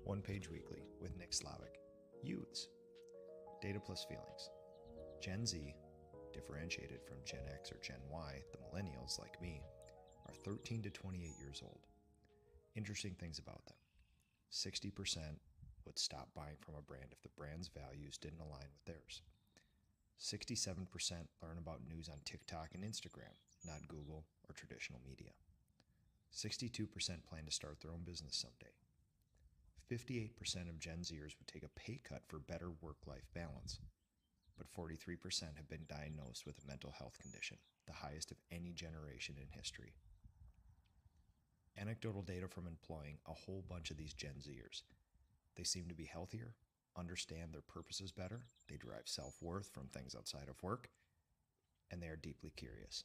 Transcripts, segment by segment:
One Page Weekly with Nick Slavik. Youths. Data plus feelings. Gen Z, differentiated from Gen X or Gen Y, the millennials like me, are 13 to 28 years old. Interesting things about them. 60% would stop buying from a brand if the brand's values didn't align with theirs. 67% learn about news on TikTok and Instagram, not Google or traditional media. 62% plan to start their own business someday. 58% of Gen Zers would take a pay cut for better work-life balance, but 43% have been diagnosed with a mental health condition, the highest of any generation in history. Anecdotal data from employing a whole bunch of these Gen Zers. They seem to be healthier, understand their purposes better, they derive self-worth from things outside of work, and they are deeply curious.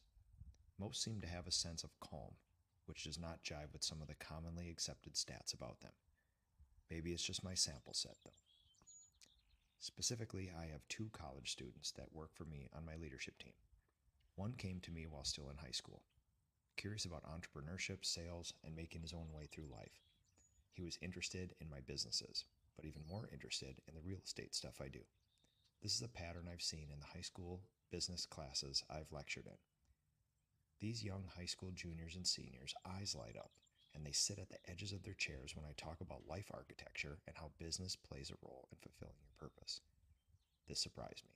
Most seem to have a sense of calm, which does not jive with some of the commonly accepted stats about them. Maybe it's just my sample set, though. Specifically, I have 2 college students that work for me on my leadership team. One came to me while still in high school, curious about entrepreneurship, sales, and making his own way through life. He was interested in my businesses, but even more interested in the real estate stuff I do. This is a pattern I've seen in the high school business classes I've lectured in. These young high school juniors and seniors' eyes light up, and they sit at the edges of their chairs when I talk about life architecture and how business plays a role in fulfilling your purpose. This surprised me.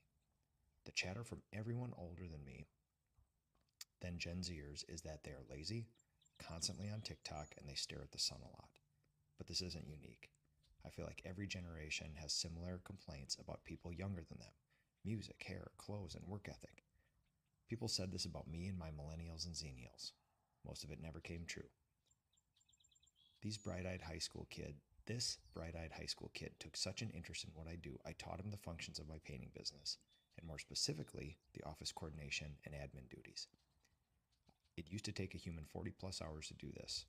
The chatter from everyone older than me, than Gen Zers, is that they are lazy, constantly on TikTok, and they stare at the sun a lot. But this isn't unique. I feel like every generation has similar complaints about people younger than them: music, hair, clothes, and work ethic. People said this about me and my millennials and zennials. Most of it never came true. This bright-eyed high school kid took such an interest in what I do, I taught him the functions of my painting business, and more specifically, the office coordination and admin duties. It used to take a human 40+ hours to do this.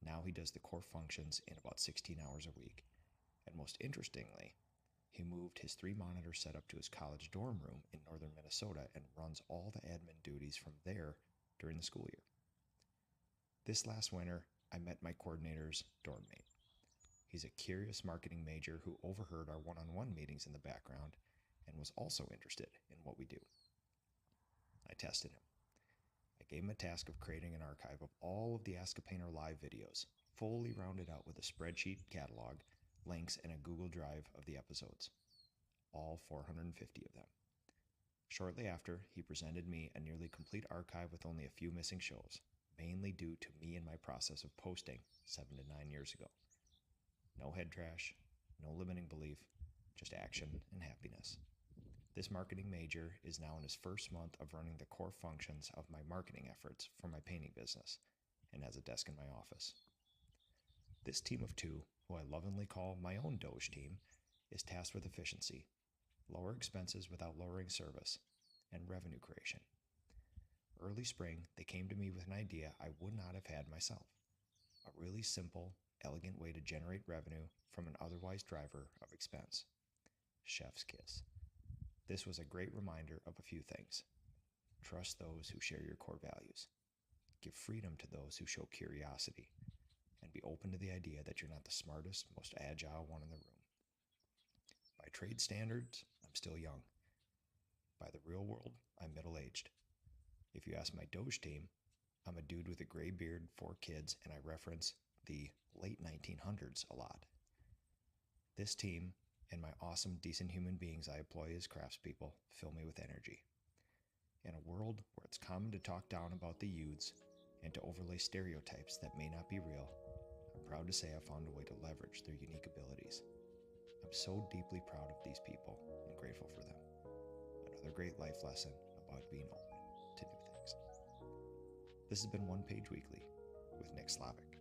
Now he does the core functions in about 16 hours a week. And most interestingly, he moved his 3-monitor setup to his college dorm room in northern Minnesota and runs all the admin duties from there during the school year. This last winter, I met my coordinator's dorm mate. He's a curious marketing major who overheard our one-on-one meetings in the background and was also interested in what we do. I tested him. I gave him a task of creating an archive of all of the Ask a Painter live videos, fully rounded out with a spreadsheet catalog, links, and a Google Drive of the episodes. All 450 of them. Shortly after, he presented me a nearly complete archive with only a few missing shows, mainly due to me and my process of posting 7 to 9 years ago. No head trash, no limiting belief, just action and happiness. This marketing major is now in his first month of running the core functions of my marketing efforts for my painting business and has a desk in my office. This team of 2, who I lovingly call my own Doge team, is tasked with efficiency, lower expenses without lowering service, and revenue creation. Early spring, they came to me with an idea I would not have had myself. A really simple, elegant way to generate revenue from an otherwise driver of expense. Chef's kiss. This was a great reminder of a few things. Trust those who share your core values. Give freedom to those who show curiosity. And be open to the idea that you're not the smartest, most agile one in the room. By trade standards, I'm still young. By the real world, I'm middle-aged. If you ask my Doge team, I'm a dude with a gray beard, 4 kids, and I reference the late 1900s a lot. This team and my awesome, decent human beings I employ as craftspeople fill me with energy. In a world where it's common to talk down about the youths and to overlay stereotypes that may not be real, I'm proud to say I found a way to leverage their unique abilities. I'm so deeply proud of these people and grateful for them. Another great life lesson about being open to new things. This has been One Page Weekly with Nick Slavik.